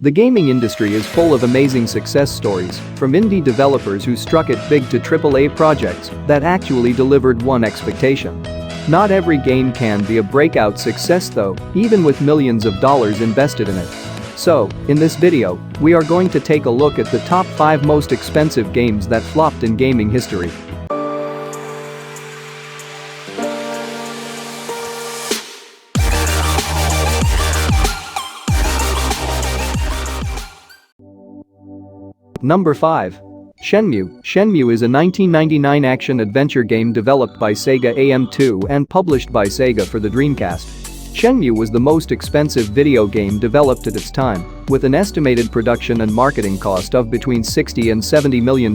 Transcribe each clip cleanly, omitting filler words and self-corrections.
The gaming industry is full of amazing success stories, from indie developers who struck it big to AAA projects that actually delivered one expectation. Not every game can be a breakout success though, even with millions of dollars invested in it. So, in this video, we are going to take a look at the top 5 most expensive games that flopped in gaming history. Number 5. Shenmue. Shenmue is a 1999 action-adventure game developed by Sega AM2 and published by Sega for the Dreamcast. Shenmue was the most expensive video game developed at its time, with an estimated production and marketing cost of between $60 and $70 million.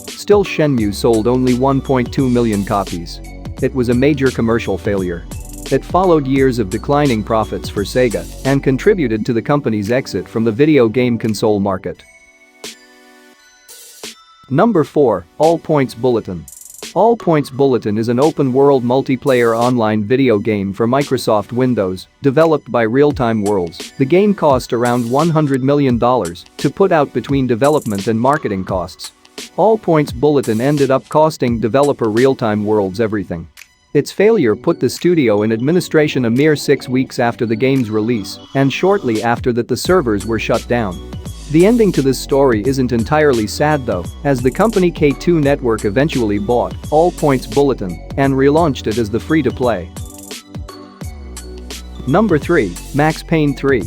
Still, Shenmue sold only 1.2 million copies. It was a major commercial failure. It followed years of declining profits for Sega and contributed to the company's exit from the video game console market. Number 4. Points Bulletin. Points Bulletin is an open-world multiplayer online video game for Microsoft Windows, developed by Real-Time Worlds. The game cost around $100 million to put out between development and marketing costs. Points Bulletin ended up costing developer Real-Time Worlds everything. Its failure put the studio in administration a mere 6 weeks after the game's release, and shortly after that the servers were shut down. The ending to this story isn't entirely sad though, as the company K2 Network eventually bought Points Bulletin and relaunched it as the free-to-play. Number 3. Max Payne 3.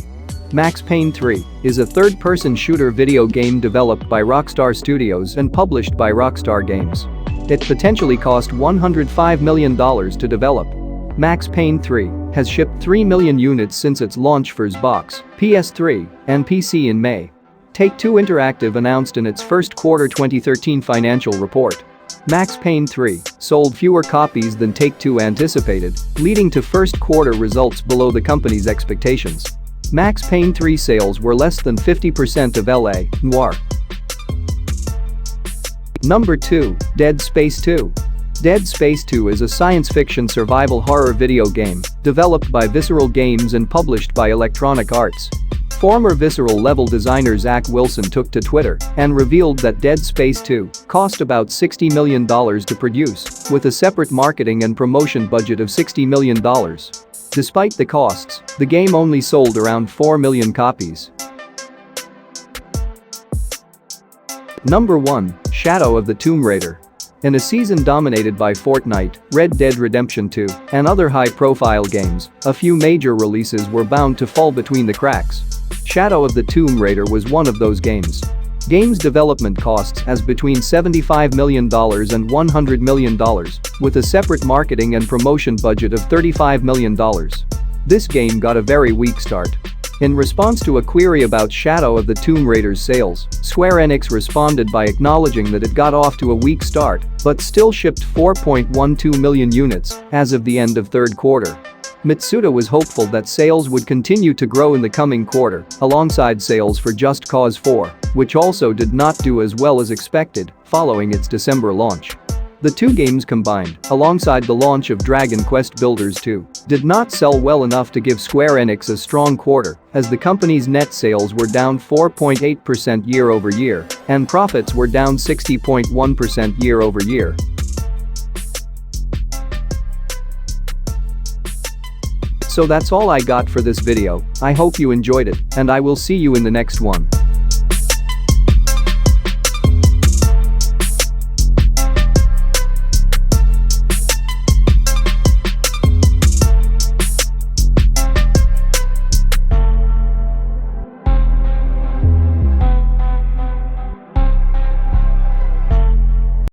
Max Payne 3 is a third-person shooter video game developed by Rockstar Studios and published by Rockstar Games. It potentially cost $105 million to develop. Max Payne 3 has shipped 3 million units since its launch for Xbox, PS3, and PC in May. Take-Two Interactive announced in its first quarter 2013 financial report. Max Payne 3 sold fewer copies than Take-Two anticipated, leading to first quarter results below the company's expectations. Max Payne 3 sales were less than 50% of L.A. Noire. Number 2. Dead Space 2. Dead Space 2 is a science-fiction survival horror video game developed by Visceral Games and published by Electronic Arts. Former Visceral level designer Zach Wilson took to Twitter and revealed that Dead Space 2 cost about $60 million to produce, with a separate marketing and promotion budget of $60 million. Despite the costs, the game only sold around 4 million copies. Number 1. Shadow of the Tomb Raider. In a season dominated by Fortnite, Red Dead Redemption 2, and other high-profile games, a few major releases were bound to fall between the cracks. Shadow of the Tomb Raider was one of those games. Game's development costs as between $75 million and $100 million, with a separate marketing and promotion budget of $35 million. This game got a very weak start. In response to a query about Shadow of the Tomb Raider's sales, Square Enix responded by acknowledging that it got off to a weak start, but still shipped 4.12 million units as of the end of third quarter. Mitsuda was hopeful that sales would continue to grow in the coming quarter, alongside sales for Just Cause 4, which also did not do as well as expected following its December launch. The two games combined, alongside the launch of Dragon Quest Builders 2, did not sell well enough to give Square Enix a strong quarter, as the company's net sales were down 4.8% year-over-year, and profits were down 60.1% year-over-year. So that's all I got for this video. I hope you enjoyed it, and I will see you in the next one.